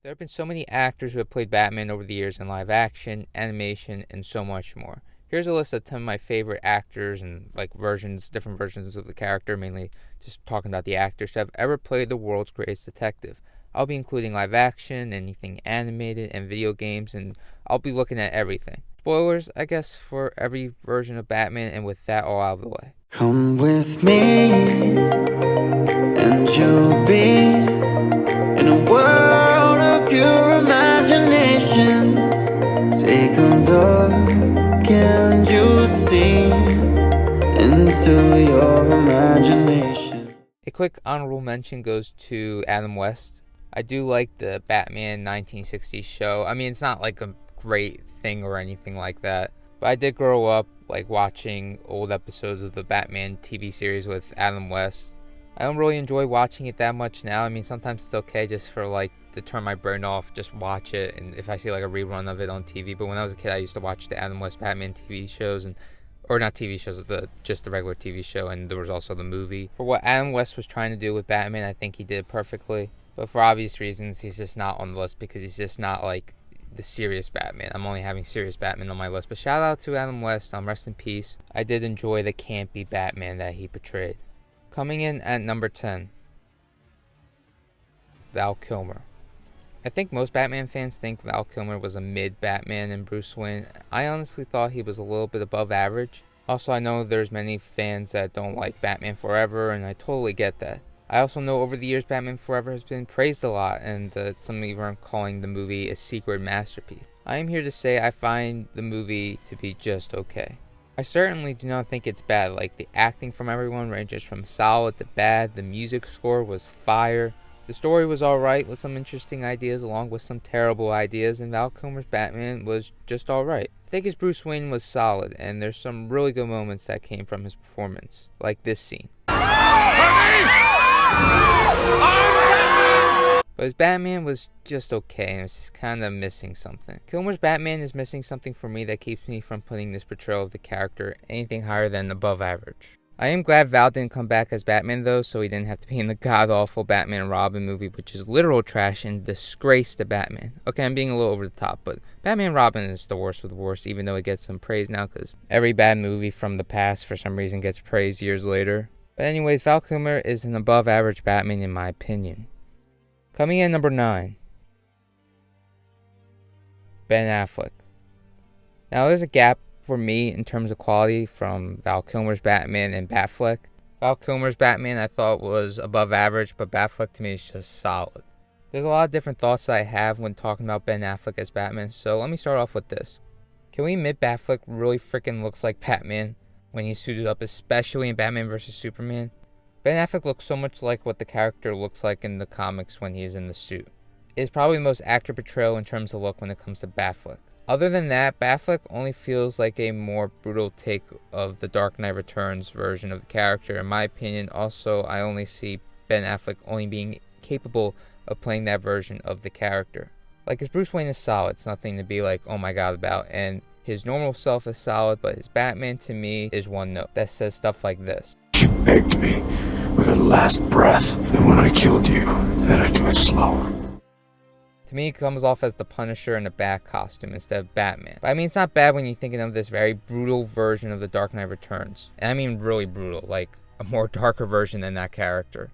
There have been so many actors who have played Batman over the years in live action, animation, and so much more. Here's a list of 10 of my favorite actors and different versions of the character, mainly just talking about the actors who have ever played the world's greatest detective. I'll be including live action, anything animated, and video games, and I'll be looking at everything. Spoilers, I guess, for every version of Batman, and with that all out of the way. Come with me, and you'll be in a world of pure imagination. Take a look and you'll see into your imagination. A quick honorable mention goes to Adam West. I do like the Batman 1960s show. I mean, it's not like a great thing or anything like that, but I did grow up like watching old episodes of the Batman TV series with Adam West. I don't really enjoy watching it that much now. I mean, sometimes it's okay just for like to turn my brain off, just watch it, and if I see like a rerun of it on TV. But when I was a kid, I used to watch the Adam West Batman TV shows, or not TV shows, just the regular TV show, and there was also the movie. For what Adam West was trying to do with Batman, I think he did it perfectly. But for obvious reasons, he's just not on the list because he's just not like the serious Batman. I'm only having serious Batman on my list. But shout out to Adam West. Rest in peace. I did enjoy the campy Batman that he portrayed. Coming in at number 10, Val Kilmer. I think most Batman fans think Val Kilmer was a mid-Batman and Bruce Wayne. I honestly thought he was a little bit above average. Also, I know there's many fans that don't like Batman Forever, and I totally get that. I also know over the years Batman Forever has been praised a lot, and some even are calling the movie a secret masterpiece. I am here to say I find the movie to be just okay. I certainly do not think it's bad. Like, the acting from everyone ranges from solid to bad. The music score was fire. The story was alright with some interesting ideas along with some terrible ideas, and Val Kilmer's Batman was just alright. I think his Bruce Wayne was solid, and there's some really good moments that came from his performance, like this scene. But his Batman was just okay, and it was just kind of missing something. Kilmer's Batman is missing something for me that keeps me from putting this portrayal of the character anything higher than above average. I am glad Val didn't come back as Batman though, so he didn't have to be in the god-awful Batman and Robin movie, which is literal trash and disgrace to Batman. Okay, I'm being a little over the top, but Batman and Robin is the worst of the worst, even though it gets some praise now, because every bad movie from the past for some reason gets praised years later. But anyways, Val Kilmer is an above average Batman in my opinion. Coming in number 9, Ben Affleck. Now there's a gap for me in terms of quality from Val Kilmer's Batman and Batfleck. Val Kilmer's Batman I thought was above average, but Batfleck to me is just solid. There's a lot of different thoughts that I have when talking about Ben Affleck as Batman, so let me start off with this. Can we admit Batfleck really freaking looks like Batman when he's suited up, especially in Batman vs. Superman? Ben Affleck looks so much like what the character looks like in the comics when he's in the suit. It is probably the most accurate portrayal in terms of look when it comes to Batfleck. Other than that, Batfleck only feels like a more brutal take of the Dark Knight Returns version of the character. In my opinion, also, I only see Ben Affleck only being capable of playing that version of the character. Like, his Bruce Wayne is solid, it's nothing to be like, oh my god about, and his normal self is solid, but his Batman to me is one note that says stuff like this. She begged me with her last breath that when I killed you, that I do it slow. To me, it comes off as the Punisher in a bat costume instead of Batman. But I mean, it's not bad when you're thinking of this very brutal version of the Dark Knight Returns. And I mean really brutal, like a more darker version than that character.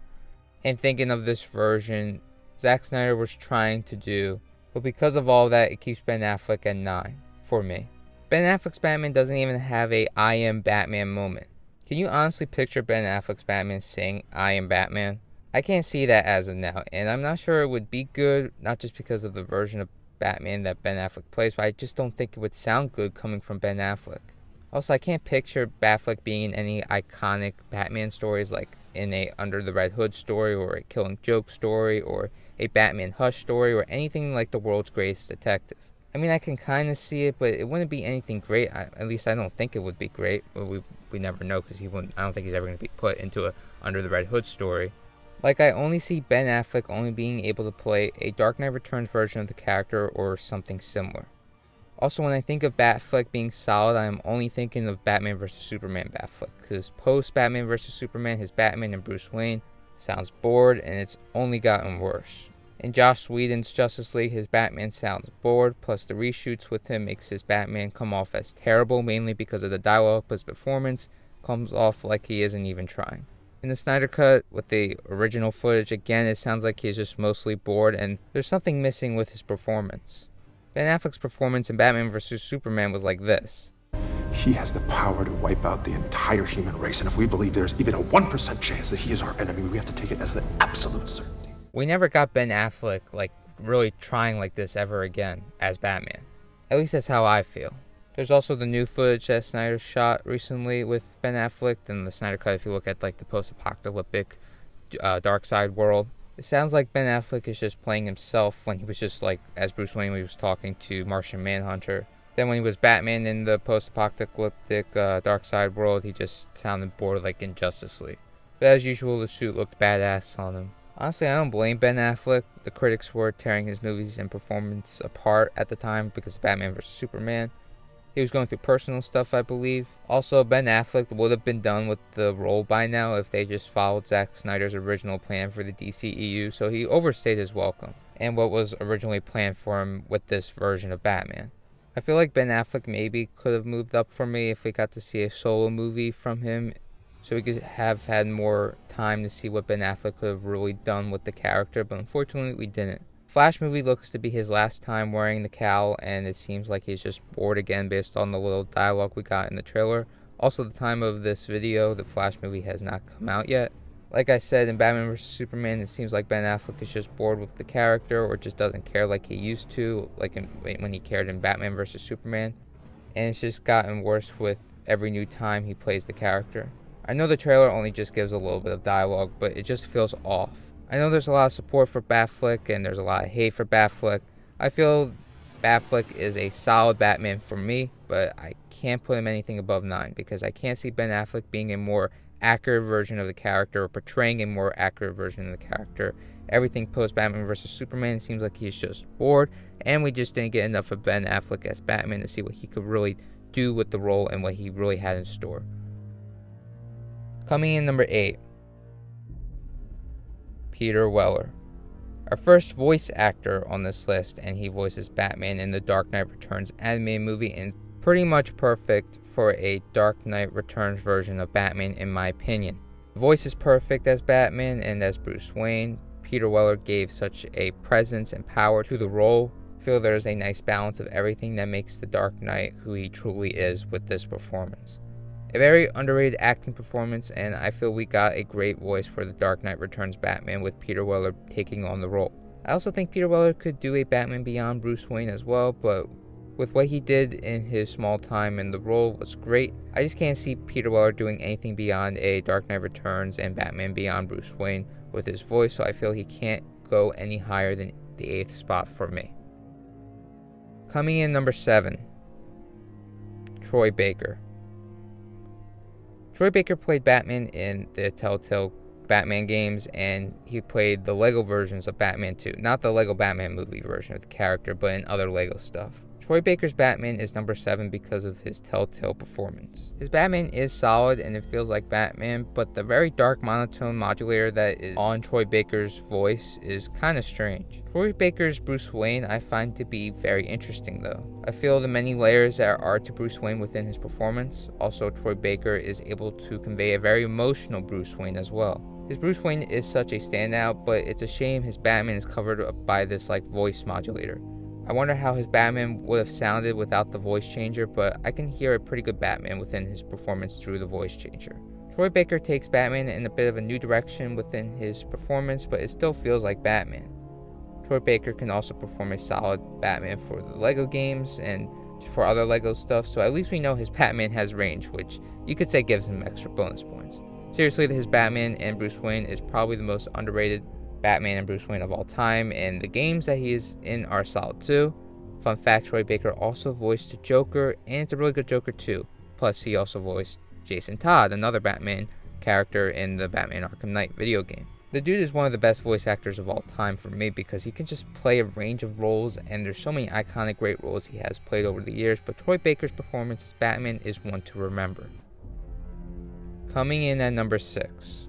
And thinking of this version, Zack Snyder was trying to do, but because of all that, it keeps Ben Affleck at 9 for me. Ben Affleck's Batman doesn't even have a I am Batman moment. Can you honestly picture Ben Affleck's Batman saying I am Batman? I can't see that as of now, and I'm not sure it would be good, not just because of the version of Batman that Ben Affleck plays, but I just don't think it would sound good coming from Ben Affleck. Also, I can't picture Batfleck being in any iconic Batman stories like in a Under the Red Hood story or a Killing Joke story or a Batman Hush story or anything like the world's greatest detective. I mean, I can kind of see it, but it wouldn't be anything great. At least I don't think it would be great, but we never know because I don't think he's ever going to be put into a Under the Red Hood story. Like, I only see Ben Affleck only being able to play a Dark Knight Returns version of the character or something similar. Also, when I think of Batfleck being solid, I am only thinking of Batman vs. Superman Batfleck, because post-Batman vs. Superman, his Batman and Bruce Wayne sounds bored, and it's only gotten worse. In Joss Whedon's Justice League, his Batman sounds bored, plus the reshoots with him makes his Batman come off as terrible, mainly because of the dialogue, but his performance comes off like he isn't even trying. In the Snyder Cut, with the original footage, again, it sounds like he's just mostly bored, and there's something missing with his performance. Ben Affleck's performance in Batman vs. Superman was like this. He has the power to wipe out the entire human race, and if we believe there's even a 1% chance that he is our enemy, we have to take it as an absolute certainty. We never got Ben Affleck, really trying like this ever again as Batman. At least that's how I feel. There's also the new footage that Snyder shot recently with Ben Affleck and the Snyder Cut. If you look at the post-apocalyptic dark side world, it sounds like Ben Affleck is just playing himself when he was just as Bruce Wayne when he was talking to Martian Manhunter. Then when he was Batman in the post-apocalyptic dark side world, he just sounded bored like in Justice League. But as usual, the suit looked badass on him. Honestly, I don't blame Ben Affleck. The critics were tearing his movies and performance apart at the time because of Batman vs. Superman. He was going through personal stuff, I believe. Also, Ben Affleck would have been done with the role by now if they just followed Zack Snyder's original plan for the DCEU, so he overstayed his welcome and what was originally planned for him with this version of Batman. I feel like Ben Affleck maybe could have moved up for me if we got to see a solo movie from him, so we could have had more time to see what Ben Affleck could have really done with the character, but unfortunately we didn't. Flash movie looks to be his last time wearing the cowl, and it seems like he's just bored again based on the little dialogue we got in the trailer. Also, the time of this video, the Flash movie has not come out yet. Like I said, in Batman vs. Superman, it seems like Ben Affleck is just bored with the character or just doesn't care like he used to, when he cared in Batman vs. Superman. And it's just gotten worse with every new time he plays the character. I know the trailer only just gives a little bit of dialogue, but it just feels off. I know there's a lot of support for Batfleck and there's a lot of hate for Batfleck. I feel Batfleck is a solid Batman for me, but I can't put him anything above 9 because I can't see Ben Affleck being a more accurate version of the character or portraying a more accurate version of the character. Everything post Batman vs. Superman seems like he's just bored, and we just didn't get enough of Ben Affleck as Batman to see what he could really do with the role and what he really had in store. Coming in number 8. Peter Weller. Our first voice actor on this list, and he voices Batman in the Dark Knight Returns animated movie, and pretty much perfect for a Dark Knight Returns version of Batman in my opinion. The voice is perfect as Batman and as Bruce Wayne. Peter Weller gave such a presence and power to the role. I feel there's a nice balance of everything that makes the Dark Knight who he truly is with this performance. A very underrated acting performance, and I feel we got a great voice for the Dark Knight Returns Batman with Peter Weller taking on the role. I also think Peter Weller could do a Batman Beyond Bruce Wayne as well, but with what he did in his small time in the role was great. I just can't see Peter Weller doing anything beyond a Dark Knight Returns and Batman Beyond Bruce Wayne with his voice, so I feel he can't go any higher than the 8th spot for me. Coming in number 7, Troy Baker. Troy Baker played Batman in the Telltale Batman games, and he played the Lego versions of Batman too. Not the Lego Batman movie version of the character, but in other Lego stuff. Troy Baker's Batman is number 7 because of his Telltale performance. His Batman is solid and it feels like Batman, but the very dark monotone modulator that is on Troy Baker's voice is kind of strange. Troy Baker's Bruce Wayne I find to be very interesting though. I feel the many layers there are to Bruce Wayne within his performance. Also, Troy Baker is able to convey a very emotional Bruce Wayne as well. His Bruce Wayne is such a standout, but it's a shame his Batman is covered up by this voice modulator. I wonder how his Batman would have sounded without the voice changer, but I can hear a pretty good Batman within his performance through the voice changer. Troy Baker takes Batman in a bit of a new direction within his performance, but it still feels like Batman. Troy Baker can also perform a solid Batman for the Lego games and for other Lego stuff, so at least we know his Batman has range, which you could say gives him extra bonus points. Seriously, his Batman and Bruce Wayne is probably the most underrated Batman and Bruce Wayne of all time, and the games that he is in are solid too. Fun fact, Troy Baker also voiced the Joker, and it's a really good Joker too. Plus, he also voiced Jason Todd, another Batman character in the Batman Arkham Knight video game. The dude is one of the best voice actors of all time for me because he can just play a range of roles, and there's so many iconic great roles he has played over the years, but Troy Baker's performance as Batman is one to remember. Coming in at number 6,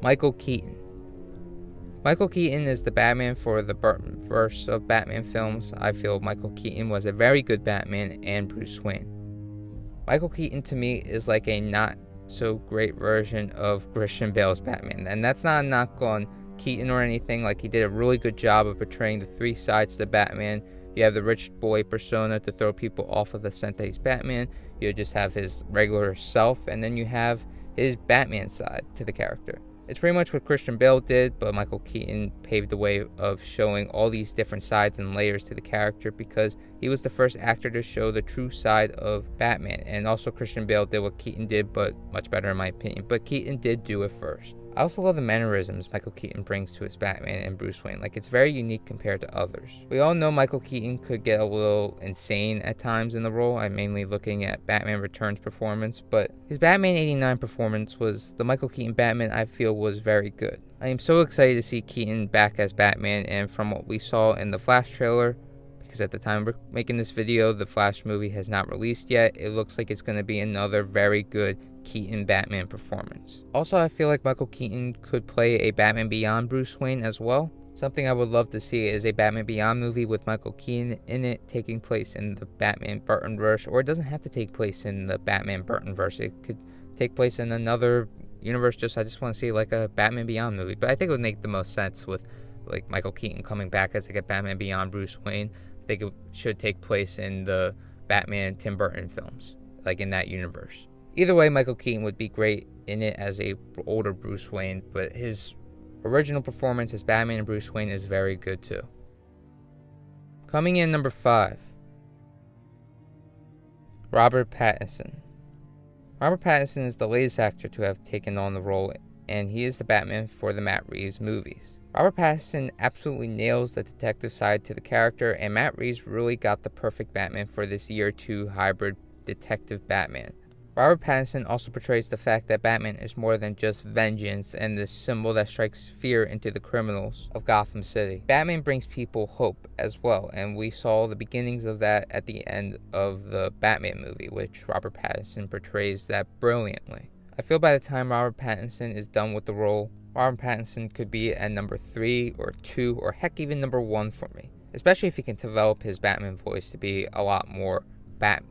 Michael Keaton. Michael Keaton is the Batman for the Burton-verse of Batman films. I feel Michael Keaton was a very good Batman and Bruce Wayne. Michael Keaton to me is like a not so great version of Christian Bale's Batman, and that's not a knock on Keaton or anything. Like, he did a really good job of portraying the three sides to Batman. You have the rich boy persona to throw people off of the scent that he's Batman. You just have his regular self, and then you have his Batman side to the character. It's pretty much what Christian Bale did, but Michael Keaton paved the way of showing all these different sides and layers to the character because he was the first actor to show the true side of Batman. And also Christian Bale did what Keaton did, but much better in my opinion. But Keaton did do it first. I also love the mannerisms Michael Keaton brings to his Batman and Bruce Wayne. Like, it's very unique compared to others. We all know Michael Keaton could get a little insane at times in the role. I'm mainly looking at Batman Returns performance, but his Batman 89 performance was the Michael Keaton Batman I feel was very good. I am so excited to see Keaton back as Batman, and from what we saw in the Flash trailer, because at the time we're making this video, the Flash movie has not released yet, it looks like it's going to be another very good Keaton Batman performance. Also, I feel like Michael Keaton could play a Batman Beyond Bruce Wayne as well. Something I would love to see is a Batman Beyond movie with Michael Keaton in it, taking place in the Batman Burton-verse, or it doesn't have to take place in the Batman Burton-verse. It could take place in another universe. I just want to see like a Batman Beyond movie. But I think it would make the most sense with like Michael Keaton coming back as like a Batman Beyond Bruce Wayne. I think it should take place in the Batman Tim Burton films, like in that universe. Either way, Michael Keaton would be great in it as a older Bruce Wayne, but his original performance as Batman and Bruce Wayne is very good too. Coming in number 5, Robert Pattinson. Robert Pattinson is the latest actor to have taken on the role, and he is the Batman for the Matt Reeves movies. Robert Pattinson absolutely nails the detective side to the character, and Matt Reeves really got the perfect Batman for this year 2 hybrid detective Batman. Robert Pattinson also portrays the fact that Batman is more than just vengeance and the symbol that strikes fear into the criminals of Gotham City. Batman brings people hope as well, and we saw the beginnings of that at the end of the Batman movie, which Robert Pattinson portrays that brilliantly. I feel by the time Robert Pattinson is done with the role, Robert Pattinson could be at number 3 or 2 or heck even number 1 for me, especially if he can develop his Batman voice to be a lot more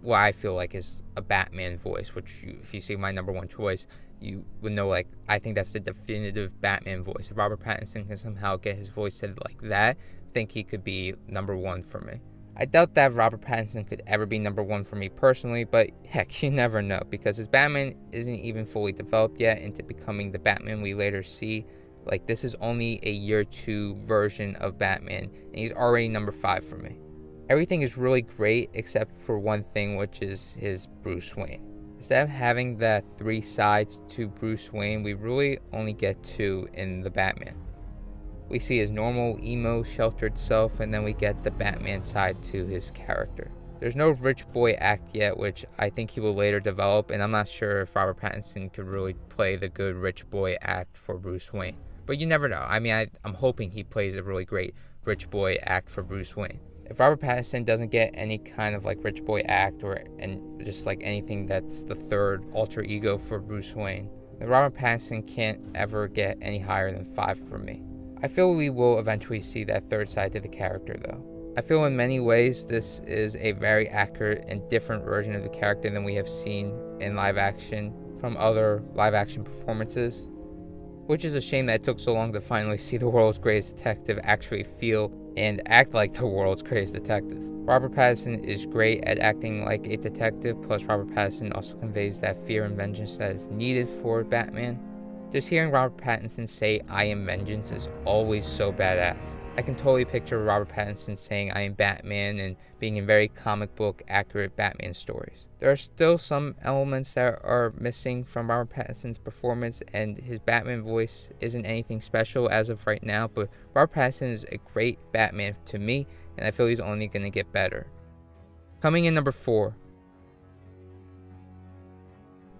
what I feel like is a Batman voice, which if you see my number 1 choice, you would know, like, I think that's the definitive Batman voice. If Robert Pattinson can somehow get his voice to like that, I think he could be number 1 for me. I doubt that Robert Pattinson could ever be number 1 for me personally, but heck, you never know, because his Batman isn't even fully developed yet into becoming the Batman we later see. Like, this is only a year 2 version of Batman, and he's already number 5 for me. Everything is really great except for one thing, which is his Bruce Wayne. Instead of having that 3 sides to Bruce Wayne, we really only get 2 in the Batman. We see his normal, emo, sheltered self, and then we get the Batman side to his character. There's no rich boy act yet, which I think he will later develop, and I'm not sure if Robert Pattinson could really play the good rich boy act for Bruce Wayne. But you never know. I mean, I'm hoping he plays a really great rich boy act for Bruce Wayne. If Robert Pattinson doesn't get any kind of like rich boy act and just like anything that's the third alter ego for Bruce Wayne, then Robert Pattinson can't ever get any higher than 5 for me. I feel we will eventually see that third side to the character though. I feel in many ways this is a very accurate and different version of the character than we have seen in live action from other live action performances, which is a shame that it took so long to finally see the world's greatest detective actually feel and act like the world's greatest detective. Robert Pattinson is great at acting like a detective, plus Robert Pattinson also conveys that fear and vengeance that is needed for Batman. Just hearing Robert Pattinson say, "I am vengeance" is always so badass. I can totally picture Robert Pattinson saying "I am Batman" and being in very comic book accurate Batman stories. There are still some elements that are missing from Robert Pattinson's performance, and his Batman voice isn't anything special as of right now, but Robert Pattinson is a great Batman to me, and I feel he's only going to get better. Coming in number 4,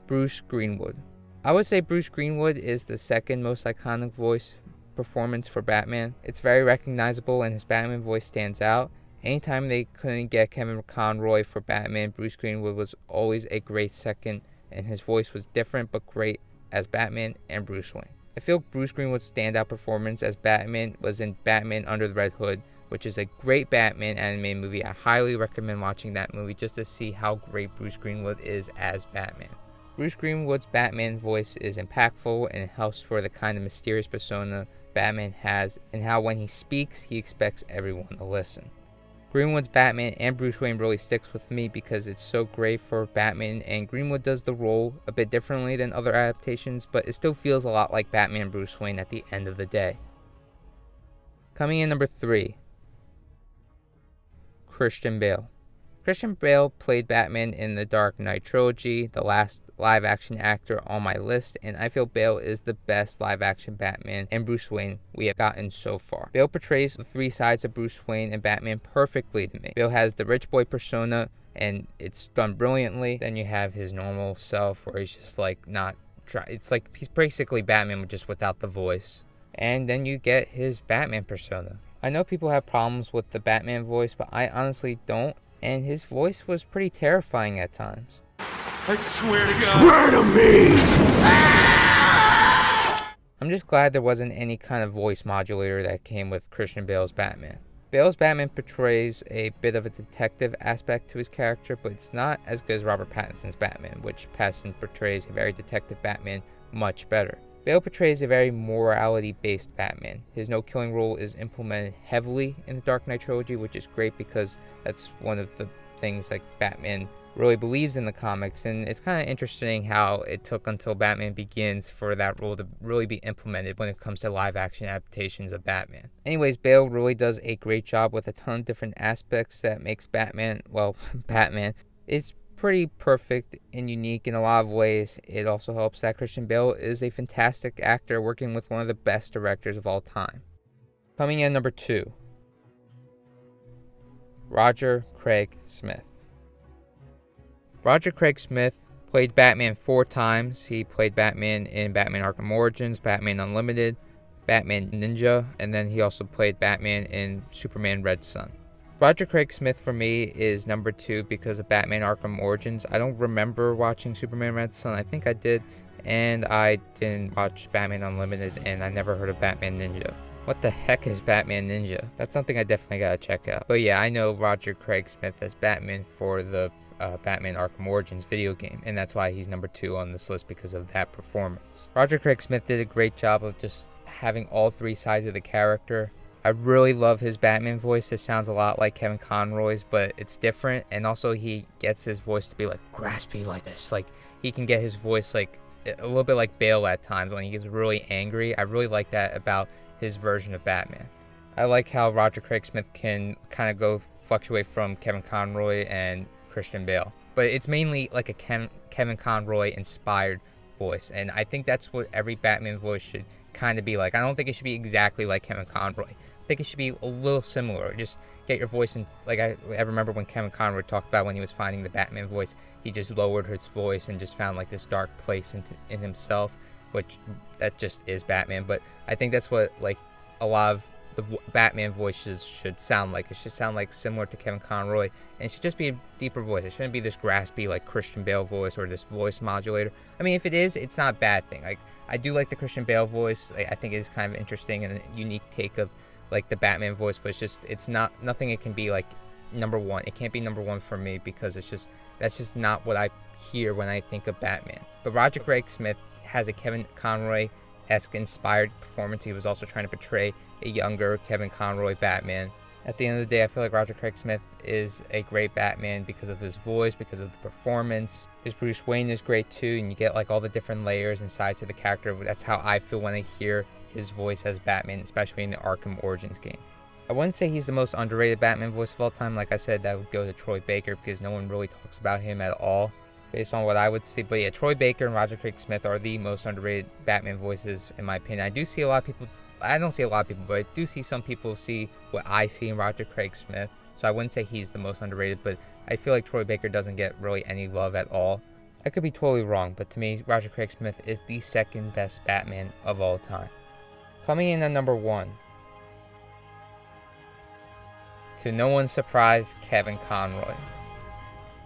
Bruce Greenwood. I would say Bruce Greenwood is the second most iconic voice performance for Batman. It's very recognizable and his Batman voice stands out. Anytime they couldn't get Kevin Conroy for Batman, Bruce Greenwood was always a great second, and his voice was different but great as Batman and Bruce Wayne. I feel Bruce Greenwood's standout performance as Batman was in Batman Under the Red Hood, which is a great Batman animated movie. I highly recommend watching that movie just to see how great Bruce Greenwood is as Batman. Bruce Greenwood's Batman voice is impactful and it helps for the kind of mysterious persona Batman has and how when he speaks, he expects everyone to listen. Greenwood's Batman and Bruce Wayne really sticks with me because it's so great for Batman, and Greenwood does the role a bit differently than other adaptations, but it still feels a lot like Batman and Bruce Wayne at the end of the day. Coming in number 3, Christian Bale. Christian Bale played Batman in the Dark Knight trilogy, the last live-action actor on my list, and I feel Bale is the best live-action Batman and Bruce Wayne we have gotten so far. Bale portrays the three sides of Bruce Wayne and Batman perfectly to me. Bale has the rich boy persona, and it's done brilliantly. Then you have his normal self, where he's just like not try. It's like he's basically Batman, just without the voice. And then you get his Batman persona. I know people have problems with the Batman voice, but I honestly don't. And his voice was pretty terrifying at times. I swear to God. Swear to me! I'm just glad there wasn't any kind of voice modulator that came with Christian Bale's Batman. Bale's Batman portrays a bit of a detective aspect to his character, but it's not as good as Robert Pattinson's Batman, which Pattinson portrays a very detective Batman much better. Bale portrays a very morality-based Batman. His no-killing rule is implemented heavily in the Dark Knight trilogy, which is great because that's one of the things like Batman really believes in the comics, and it's kind of interesting how it took until Batman Begins for that rule to really be implemented when it comes to live-action adaptations of Batman. Anyways, Bale really does a great job with a ton of different aspects that makes Batman, well, Batman. It's pretty perfect and unique in a lot of ways. It also helps that Christian Bale is a fantastic actor working with one of the best directors of all time. Coming in number 2, Roger Craig Smith. Roger Craig Smith played Batman 4 times. He played Batman in Batman Arkham Origins, Batman Unlimited, Batman Ninja, and then he also played Batman in Superman Red Son. Roger Craig Smith for me is number 2 because of Batman Arkham Origins. I don't remember watching Superman Red Son. I think I did, and I didn't watch Batman Unlimited, and I never heard of Batman Ninja. What the heck is Batman Ninja? That's something I definitely gotta check out. But yeah, I know Roger Craig Smith as Batman for the Batman Arkham Origins video game, and that's why he's number 2 on this list because of that performance. Roger Craig Smith did a great job of just having all 3 sides of the character. I really love his Batman voice. It sounds a lot like Kevin Conroy's, but it's different. And also he gets his voice to be like graspy like this. Like he can get his voice like a little bit like Bale at times when he gets really angry. I really like that about his version of Batman. I like how Roger Craig Smith can kind of fluctuate from Kevin Conroy and Christian Bale. But it's mainly like a Kevin Conroy inspired voice. And I think that's what every Batman voice should kind of be like. I don't think it should be exactly like Kevin Conroy. I think it should be a little similar. Just get your voice in. Like I remember when Kevin Conroy talked about when he was finding the Batman voice, he just lowered his voice and just found like this dark place in himself, which that just is Batman. But I think that's what like a lot of the Batman voices should sound like. It should sound like similar to Kevin Conroy, and it should just be a deeper voice. It shouldn't be this graspy like Christian Bale voice or this voice modulator. I mean, if it is, it's not a bad thing. Like I do like the Christian Bale voice. I think it is kind of interesting and a unique take of like the Batman voice, but it's not nothing. It can be like number 1. It can't be number 1 for me because that's just not what I hear when I think of Batman. But Roger Craig Smith has a Kevin Conroy-esque inspired performance. He was also trying to portray a younger Kevin Conroy Batman. At the end of the day, I feel like Roger Craig Smith is a great Batman because of his voice, because of the performance. His Bruce Wayne is great too, and you get like all the different layers and sides to the character. That's how I feel when I hear his voice as Batman, especially in the Arkham Origins game. I wouldn't say he's the most underrated Batman voice of all time. Like I said, that would go to Troy Baker because no one really talks about him at all, based on what I would see. But yeah, Troy Baker and Roger Craig Smith are the most underrated Batman voices in my opinion. I do see a lot of people, I don't see a lot of people, but I do see some people see what I see in Roger Craig Smith. So I wouldn't say he's the most underrated, but I feel like Troy Baker doesn't get really any love at all. I could be totally wrong, but to me, Roger Craig Smith is the second best Batman of all time. Coming in at number 1, to no one's surprise, Kevin Conroy.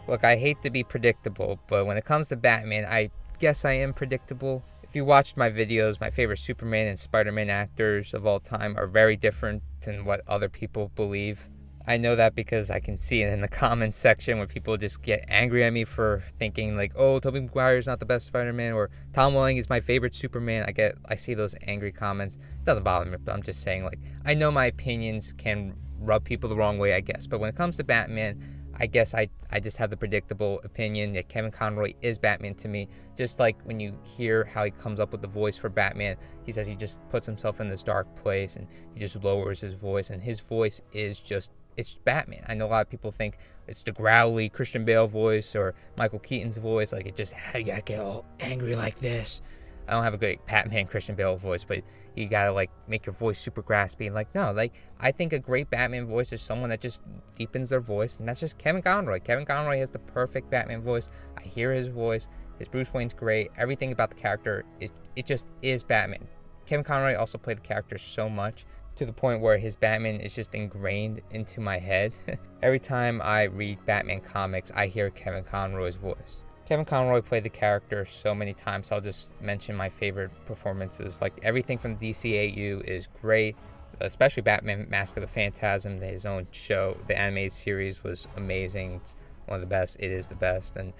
Look, I hate to be predictable, but when it comes to Batman, I guess I am predictable. If you watched my videos, my favorite Superman and Spider-Man actors of all time are very different than what other people believe. I know that because I can see it in the comments section where people just get angry at me for thinking like, oh, Tobey Maguire's not the best Spider-Man, or Tom Welling is my favorite Superman. I see those angry comments. It doesn't bother me, but I'm just saying, like, I know my opinions can rub people the wrong way, I guess. But when it comes to Batman, I guess I just have the predictable opinion that Kevin Conroy is Batman to me. Just like when you hear how he comes up with the voice for Batman, he says he just puts himself in this dark place and he just lowers his voice, and his voice is just, it's Batman. I know a lot of people think it's the growly Christian Bale voice or Michael Keaton's voice, like it just, how you gotta get all angry like this. I don't have a good Batman Christian Bale voice, but you gotta like make your voice super graspy. And like, no, like I think a great Batman voice is someone that just deepens their voice, and that's just Kevin Conroy. Kevin Conroy has the perfect Batman voice. I hear his voice. His Bruce Wayne's great. Everything about the character, it just is Batman. Kevin Conroy also played the character so much to the point where his Batman is just ingrained into my head. Every time I read Batman comics, I hear Kevin Conroy's voice. Kevin Conroy played the character so many times, so I'll just mention my favorite performances. Like, everything from DCAU is great, especially Batman Mask of the Phantasm. His own show, the animated series, was amazing. It's one of the best. It is the best. And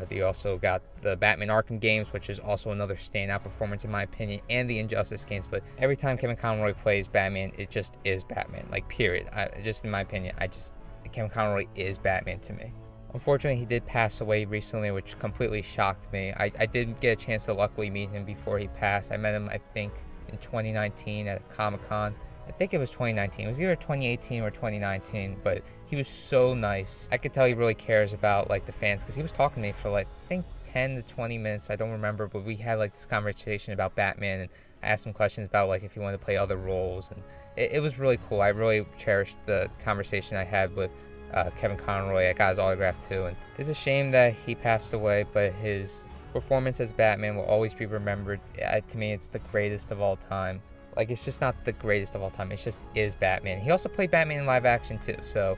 you also got the Batman Arkham games, which is also another standout performance in my opinion, and the Injustice games. But every time Kevin Conroy plays Batman, it just is Batman, like, period. Just in my opinion, Kevin Conroy is Batman to me. Unfortunately, he did pass away recently, which completely shocked me. I did get a chance to luckily meet him before he passed. I met him, I think, in 2019 at Comic-Con. I think it was 2019. It was either 2018 or 2019, but he was so nice. I could tell he really cares about, like, the fans, because he was talking to me for, like, I think 10 to 20 minutes. I don't remember, but we had, like, this conversation about Batman, and I asked him questions about, like, if he wanted to play other roles, and it was really cool. I really cherished the conversation I had with Kevin Conroy. I got his autograph too, and it's a shame that he passed away, but his performance as Batman will always be remembered. To me, it's the greatest of all time. Like, it's just not the greatest of all time, it just is Batman. He also played Batman in live action too, so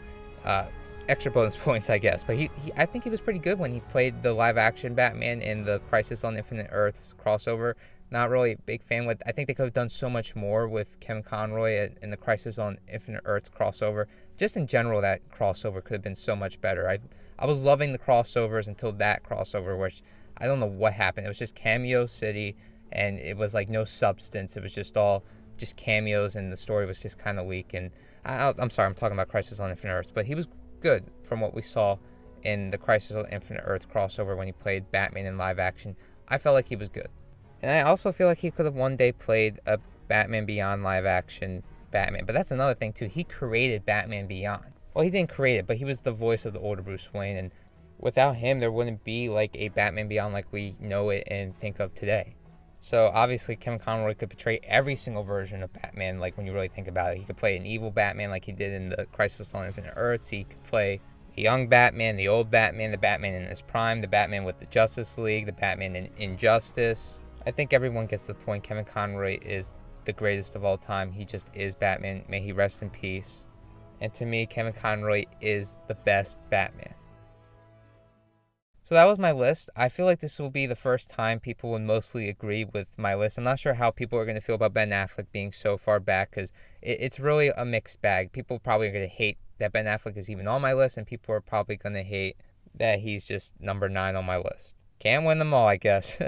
extra bonus points, I guess. But I think he was pretty good when he played the live action Batman in the Crisis on Infinite Earths crossover. Not really a big fan with. I think they could have done so much more with Kevin Conroy in the Crisis on Infinite Earths crossover. Just in general, that crossover could have been so much better. I was loving the crossovers until that crossover, which I don't know what happened. It was just Cameo City, and it was like no substance. It was just all just cameos, and the story was just kind of weak. And I'm sorry, I'm talking about Crisis on Infinite Earths, but he was good from what we saw in the Crisis on Infinite Earths crossover when he played Batman in live action. I felt like he was good. And I also feel like he could have one day played a Batman Beyond live action Batman. But that's another thing too. He created Batman Beyond. Well, he didn't create it, but he was the voice of the older Bruce Wayne. And without him, there wouldn't be like a Batman Beyond like we know it and think of today. So obviously, Kevin Conroy could portray every single version of Batman. Like, when you really think about it, he could play an evil Batman like he did in the Crisis on Infinite Earths. He could play the young Batman, the old Batman, the Batman in his prime, the Batman with the Justice League, the Batman in Injustice. I think everyone gets the point. Kevin Conroy is the greatest of all time. He just is Batman. May he rest in peace. And to me, Kevin Conroy is the best Batman. So that was my list. I feel like this will be the first time people will mostly agree with my list. I'm not sure how people are going to feel about Ben Affleck being so far back, because it's really a mixed bag. People probably are going to hate that Ben Affleck is even on my list, and people are probably going to hate that he's just number 9 on my list. Can't win them all, I guess.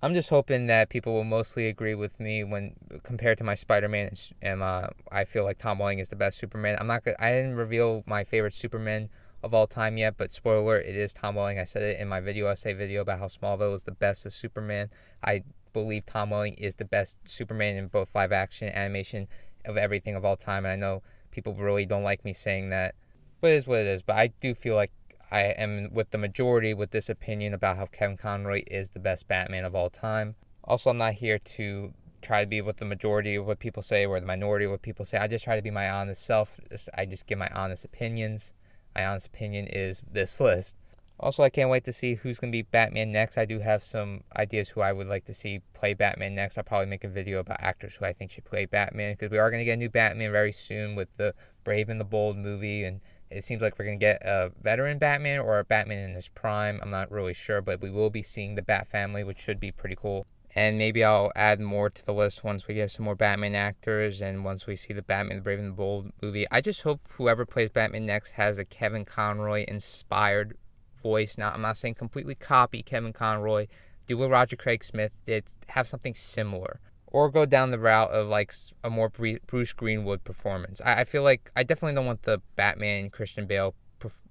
I'm just hoping that people will mostly agree with me when compared to my Spider-Man, and I feel like Tom Welling is the best Superman. I didn't reveal my favorite Superman of all time yet, but spoiler alert, it is Tom Welling. I said it in my video essay video about how Smallville is the best of Superman. I believe Tom Welling is the best Superman in both live action, animation, of everything of all time. And I know people really don't like me saying that, but it is what it is. But I do feel like I am with the majority with this opinion about how Kevin Conroy is the best Batman of all time. Also, I'm not here to try to be with the majority of what people say or the minority of what people say. I just try to be my honest self. I just give my honest opinions. My honest opinion is this list. Also, I can't wait to see who's going to be Batman next. I do have some ideas who I would like to see play Batman next. I'll probably make a video about actors who I think should play Batman, because we are going to get a new Batman very soon with the Brave and the Bold movie, and it seems like we're going to get a veteran Batman or a Batman in his prime. I'm not really sure, but we will be seeing the Bat family, which should be pretty cool. And maybe I'll add more to the list once we get some more Batman actors and once we see the Batman the Brave and the Bold movie. I just hope whoever plays Batman next has a Kevin Conroy inspired voice. Now, I'm not saying completely copy Kevin Conroy. Do what Roger Craig Smith did. Have something similar. Or go down the route of like a more Bruce Greenwood performance. I feel like I definitely don't want the Batman Christian Bale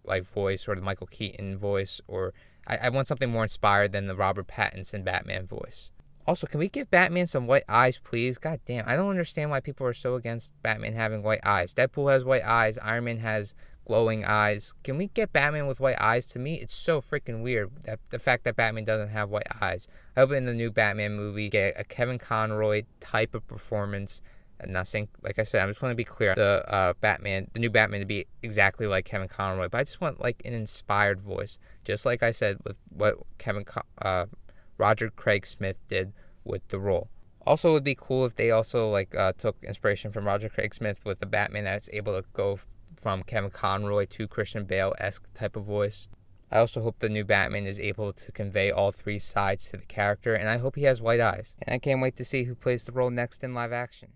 like voice or the Michael Keaton voice. Or I want something more inspired than the Robert Pattinson Batman voice. Also, can we give Batman some white eyes, please? God damn, I don't understand why people are so against Batman having white eyes. Deadpool has white eyes. Iron Man has glowing eyes. Can we get Batman with white eyes? To me, it's so freaking weird, that the fact that Batman doesn't have white eyes. I hope in the new Batman movie, get a Kevin Conroy type of performance. I'm not saying, like I said, I just want to be clear, the new Batman to be exactly like Kevin Conroy, but I just want like an inspired voice, just like I said with what Roger Craig Smith did with the role. Also, it would be cool if they also took inspiration from Roger Craig Smith with the Batman that's able to go from Kevin Conroy to Christian Bale-esque type of voice. I also hope the new Batman is able to convey all three sides to the character, and I hope he has white eyes. And I can't wait to see who plays the role next in live action.